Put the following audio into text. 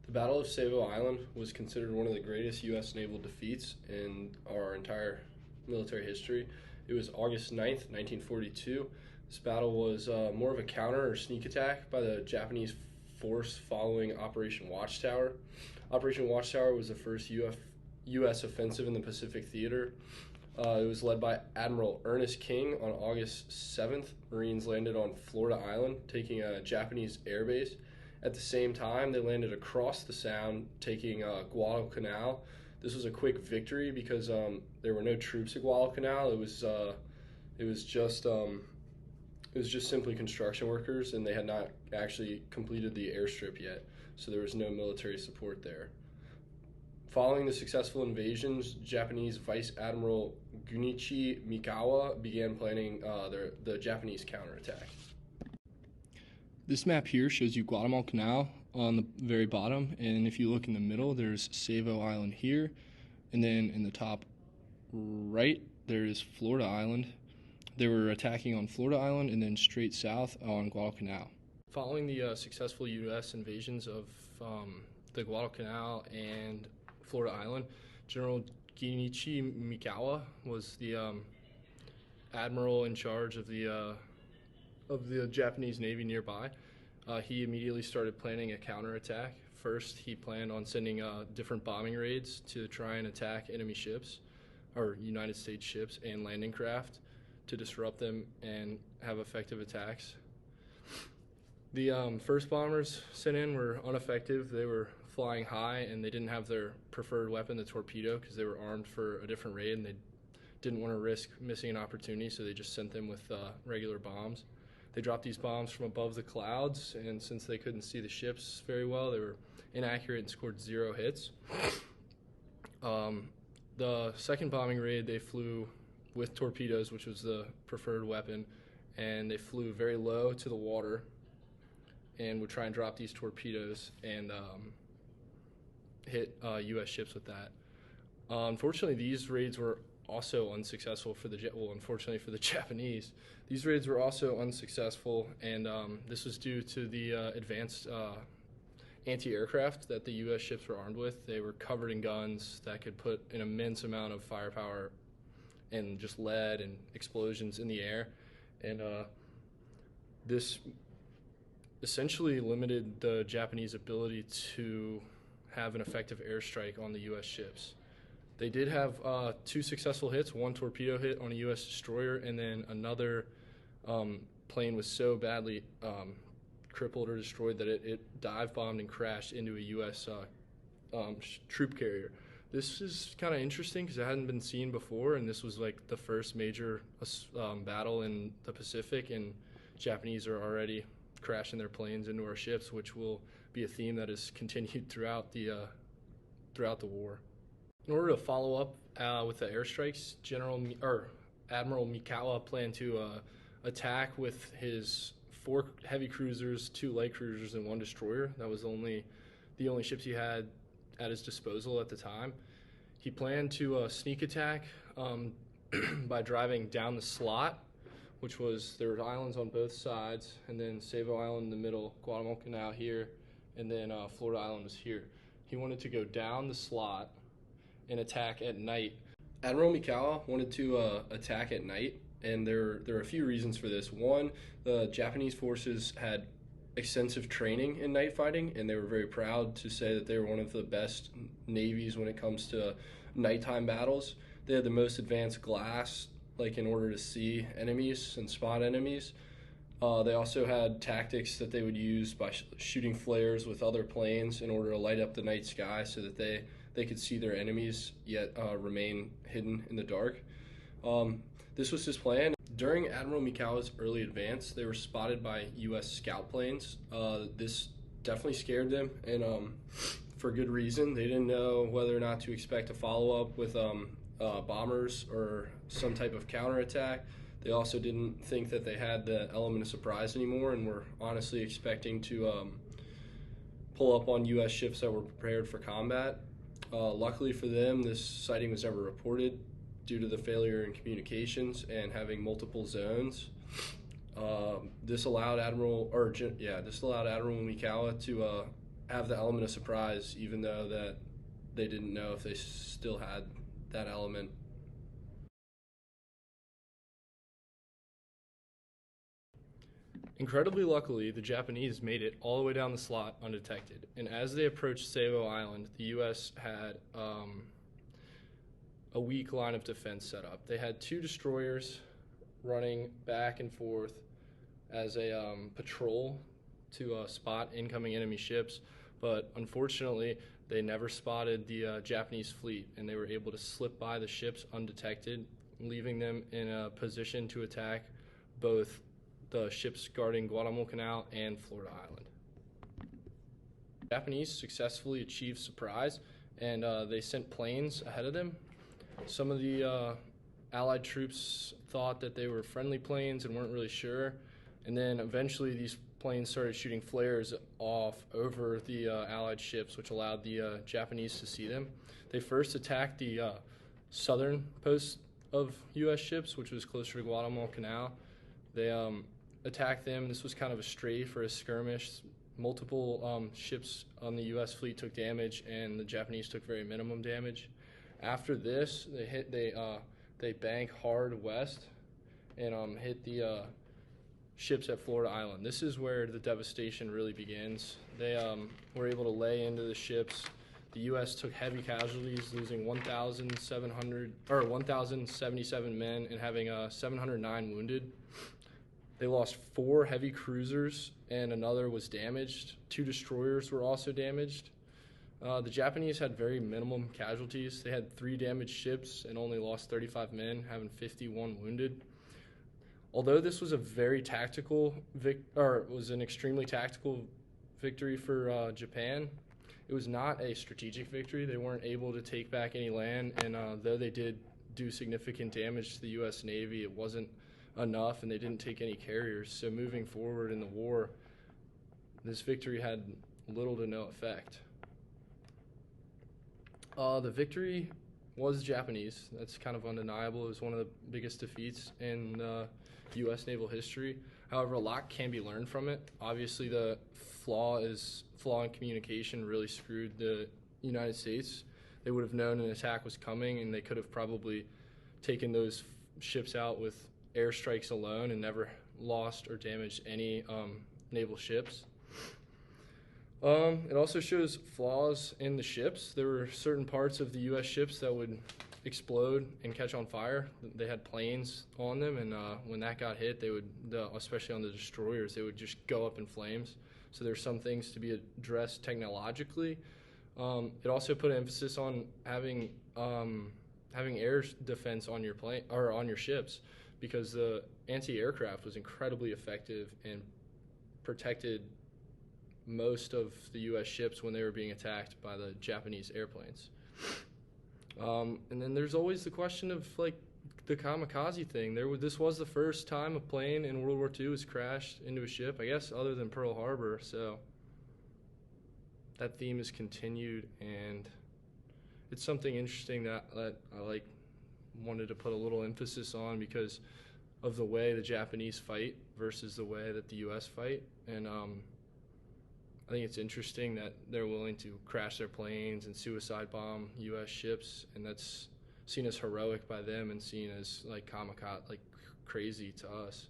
The Battle of Savo Island was considered one of the greatest U.S. naval defeats in our entire military history. It was August 9th, 1942. This battle was more of a counter or sneak attack by the Japanese force following Operation Watchtower. Operation Watchtower was the first U.S. offensive in the Pacific Theater. It was led by Admiral Ernest King on August 7th. Marines landed on Florida Island, taking a Japanese airbase. At the same time, they landed across the Sound, taking Guadalcanal. This was a quick victory because there were no troops at Guadalcanal. It was just simply construction workers, and they had not actually completed the airstrip yet, so there was no military support there. Following the successful invasions, Japanese Vice Admiral Gunichi Mikawa began planning the Japanese counterattack. This map here shows you Guadalcanal on the very bottom, and if you look in the middle, there's Savo Island here, and then in the top right, there is Florida Island. They were attacking on Florida Island and then straight south on Guadalcanal. Following the successful U.S. invasions of the Guadalcanal and Florida Island, General Gunichi Mikawa was the admiral in charge of the Japanese Navy nearby. He immediately started planning a counterattack. First, he planned on sending different bombing raids to try and attack enemy ships, or United States ships and landing craft, to disrupt them and have effective attacks. The first bombers sent in were ineffective. They were flying high and they didn't have their preferred weapon, the torpedo, because they were armed for a different raid and they didn't want to risk missing an opportunity, so they just sent them with regular bombs. They dropped these bombs from above the clouds, and since they couldn't see the ships very well, they were inaccurate and scored 0 hits. The second bombing raid, they flew with torpedoes, which was the preferred weapon, and they flew very low to the water and would try and drop these torpedoes and hit U.S. ships with that. Unfortunately, these raids were also unsuccessful unfortunately for the Japanese. These raids were also unsuccessful, and this was due to the advanced anti-aircraft that the U.S. ships were armed with. They were covered in guns that could put an immense amount of firepower and just lead and explosions in the air, and this essentially limited the Japanese ability to have an effective airstrike on the U.S. ships. They did have 2 successful hits, 1 torpedo hit on a U.S. destroyer, and then another plane was so badly crippled or destroyed that it dive bombed and crashed into a U.S. Troop carrier. This is kind of interesting because it hadn't been seen before, and this was like the first major battle in the Pacific, and Japanese are already crashing their planes into our ships, which will be a theme that is continued throughout the war. In order to follow up with the airstrikes, Admiral Mikawa planned to attack with his 4 heavy cruisers, 2 light cruisers, and 1 destroyer. That was the only ships he had at his disposal at the time. He planned to sneak attack by driving down the slot, which was, there were islands on both sides, and then Savo Island in the middle, Guadalcanal here, and then Florida Island was here. He wanted to go down the slot and attack at night. Admiral Mikawa wanted to attack at night, and there are a few reasons for this. One, the Japanese forces had extensive training in night fighting, and they were very proud to say that they were one of the best navies when it comes to nighttime battles. They had the most advanced glass, like in order to see enemies and spot enemies. They also had tactics that they would use by shooting flares with other planes in order to light up the night sky so that they could see their enemies yet remain hidden in the dark. This was his plan. During Admiral Mikawa's early advance, they were spotted by U.S. scout planes. This definitely scared them, and for good reason. They didn't know whether or not to expect a follow-up with bombers or some type of counterattack. They also didn't think that they had the element of surprise anymore, and were honestly expecting to pull up on U.S. ships that were prepared for combat. Luckily for them, this sighting was never reported due to the failure in communications and having multiple zones. This allowed Admiral Mikawa to have the element of surprise, even though that they didn't know if they still had that element. Incredibly luckily, the Japanese made it all the way down the slot undetected, and as they approached Savo Island, the U.S. had a weak line of defense set up. They had 2 destroyers running back and forth as a patrol to spot incoming enemy ships, but unfortunately, they never spotted the Japanese fleet, and they were able to slip by the ships undetected, leaving them in a position to attack both the ships guarding Guatemala Canal and Florida Island. The Japanese successfully achieved surprise, and they sent planes ahead of them. Some of the Allied troops thought that they were friendly planes and weren't really sure, and then eventually these planes started shooting flares off over the Allied ships, which allowed the Japanese to see them. They first attacked the southern post of U.S. ships, which was closer to Guatemala Canal. They attacked them. This was kind of a strafe or a skirmish. Multiple ships on the U.S. fleet took damage, and the Japanese took very minimum damage. After this, they bank hard west and hit the ships at Florida Island. This is where the devastation really begins. They were able to lay into the ships. The U.S. took heavy casualties, losing 1,077 men and having 709 wounded. They lost 4 heavy cruisers and another was damaged. 2 destroyers were also damaged. The Japanese had very minimum casualties. They had 3 damaged ships and only lost 35 men, having 51 wounded. Although this was a very tactical was an extremely tactical victory for Japan, it was not a strategic victory. They weren't able to take back any land, and though they did do significant damage to the U.S. Navy, it wasn't enough, and they didn't take any carriers. So moving forward in the war, this victory had little to no effect. The victory was Japanese. That's kind of undeniable. It was one of the biggest defeats in U.S. naval history. However, a lot can be learned from it. Obviously, the flaw in communication really screwed the United States. They would have known an attack was coming, and they could have probably taken those ships out with airstrikes alone and never lost or damaged any naval ships. It also shows flaws in the ships. There were certain parts of the U.S. ships that would explode and catch on fire. They had planes on them, and when that got hit, they would, especially on the destroyers, they would just go up in flames. So there's some things to be addressed technologically. It also put emphasis on having air defense on your plane or on your ships, because the anti-aircraft was incredibly effective and protected most of the U.S. ships when they were being attacked by the Japanese airplanes. And then there's always the question of like the kamikaze thing. This was the first time a plane in World War II was crashed into a ship, I guess, other than Pearl Harbor. So that theme is continued, and it's something interesting that I wanted to put a little emphasis on because of the way the Japanese fight versus the way that the U.S. fight. And I think it's interesting that they're willing to crash their planes and suicide bomb U.S. ships, and that's seen as heroic by them and seen as like kamikaze, like crazy to us.